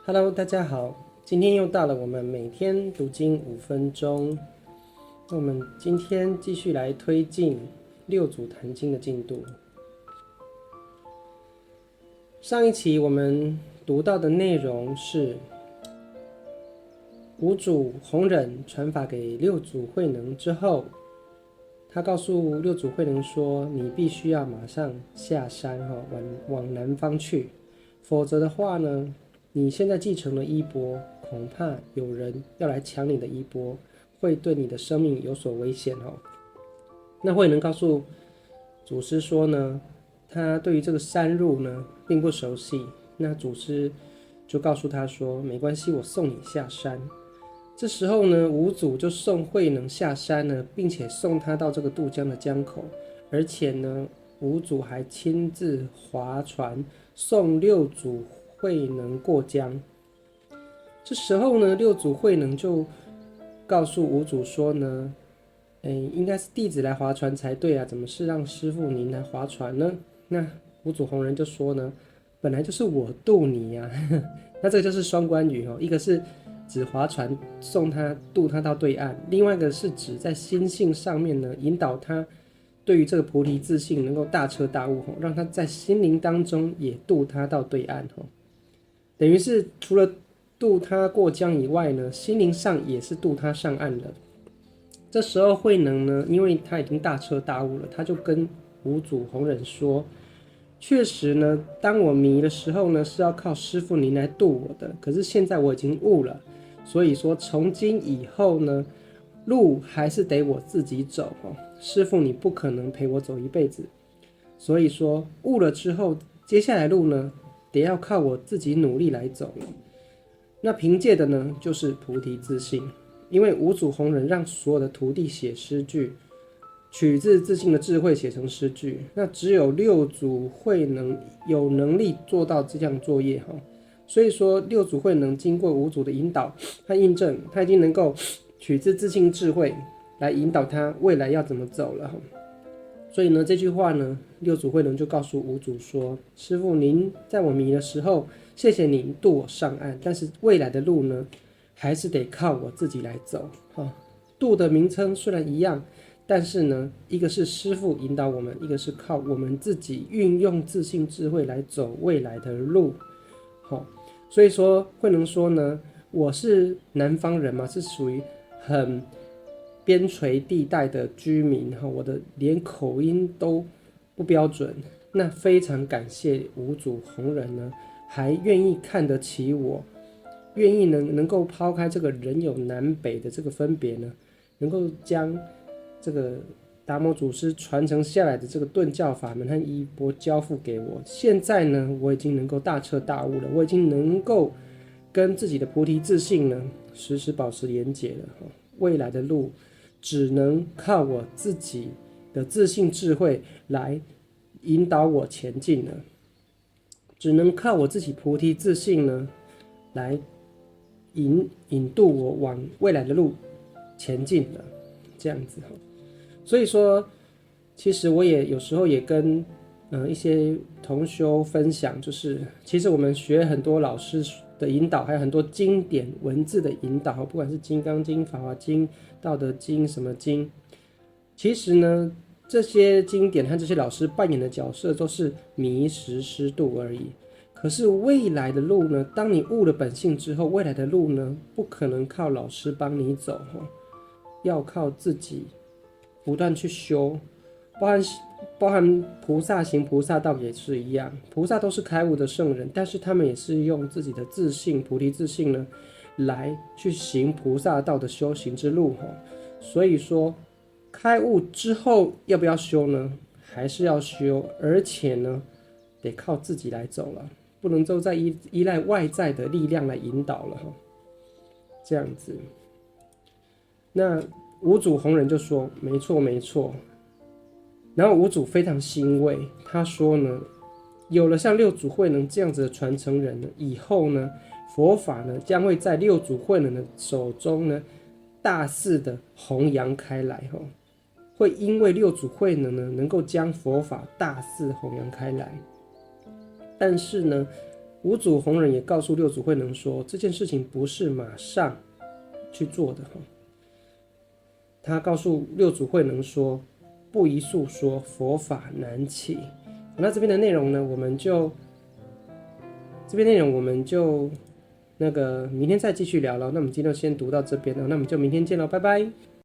Hello，大家好，今天又到了我们每天读经5分钟。那我们今天继续来推进六祖坛经的进度。上一期我们读到的内容是五祖弘忍传法给六祖慧能之后，他告诉六祖慧能说：“你必须要马上下山往南方去，否则的话呢，你现在继承了衣钵，恐怕有人要来抢你的衣钵，会对你的生命有所危险哦。”那慧能告诉祖师说呢，他对于这个山路呢并不熟悉。那祖师就告诉他说：“没关系，我送你下山。”这时候呢，五祖就送慧能下山呢，并且送他到这个渡江的江口，而且呢，五祖还亲自划船送六祖慧能过江。这时候呢，六祖慧能就告诉五祖说呢，应该是弟子来划船才对啊，怎么是让师父您来划船呢？那五祖弘忍就说呢，本来就是我渡你呀、那这个就是双关语哦，一个是指划船渡他到对岸，另外一个是指在心性上面呢，引导他对于这个菩提自信能够大彻大悟，让他在心灵当中也渡他到对岸。等于是除了渡他过江以外呢，心灵上也是渡他上岸的。这时候慧能呢，因为他已经大彻大悟了，他就跟五祖弘忍说：“确实呢，当我迷的时候呢，是要靠师父您来渡我的。可是现在我已经悟了，所以说从今以后呢，路还是得我自己走哦。师父你不可能陪我走一辈子，所以说悟了之后，接下来路呢，得要靠我自己努力来走了。那凭借的呢，就是菩提自信。因为五祖弘忍让所有的徒弟写诗句，取自自信的智慧写成诗句，那只有六祖慧能有能力做到这项作业哈。所以说，六祖慧能经过五祖的引导和印证，他已经能够取自自信智慧来引导他未来要怎么走了哈。所以呢，这句话呢，六祖慧能就告诉五祖说：“师父，您在我迷的时候，谢谢您渡我上岸，但是未来的路呢，还是得靠我自己来走。渡的名称虽然一样，但是呢，一个是师父引导我们，一个是靠我们自己运用自信智慧来走未来的路。所以说慧能说呢，我是南方人嘛，是属于很边陲地带的居民我的连口音都不标准。那非常感谢五祖弘忍呢，还愿意看得起我，愿意能够抛开这个人有南北的这个分别呢，能够将这个达摩祖师传承下来的这个顿教法门和衣钵交付给我。现在呢，我已经能够大彻大悟了，我已经能够跟自己的菩提自信呢，时时保持连结了。未来的路只能靠我自己的自信智慧来引导我前进了，只能靠我自己菩提自信呢，来引渡我往未来的路前进了，这样子。所以说，其实我也有时候也跟一些同修分享，就是其实我们学很多老师的引导，还有很多经典文字的引导，不管是《金刚经》《法华经》《道德经》什么经，其实呢，这些经典和这些老师扮演的角色都是迷时师度而已。可是未来的路呢，当你悟了本性之后，未来的路呢，不可能靠老师帮你走，要靠自己不断去修，包含菩萨行菩萨道也是一样，菩萨都是开悟的圣人，但是他们也是用自己的自信菩提自信呢，来去行菩萨道的修行之路。所以说开悟之后要不要修呢？还是要修，而且呢得靠自己来走了，不能够再依赖外在的力量来引导了。这样子，那五祖弘忍就说：“没错，没错。”然后五祖非常欣慰，他说呢，有了像六祖慧能这样子的传承人呢，以后呢，佛法呢将会在六祖慧能的手中呢，大肆的弘扬开来会因为六祖慧能呢，能够将佛法大肆弘扬开来。但是呢，五祖弘忍也告诉六祖慧能说，这件事情不是马上去做的。他告诉六祖慧能说，不宜速说，佛法难起。那这边的内容呢，我们就明天再继续聊了。那我们今天就先读到这边了，那我们就明天见喽，拜拜。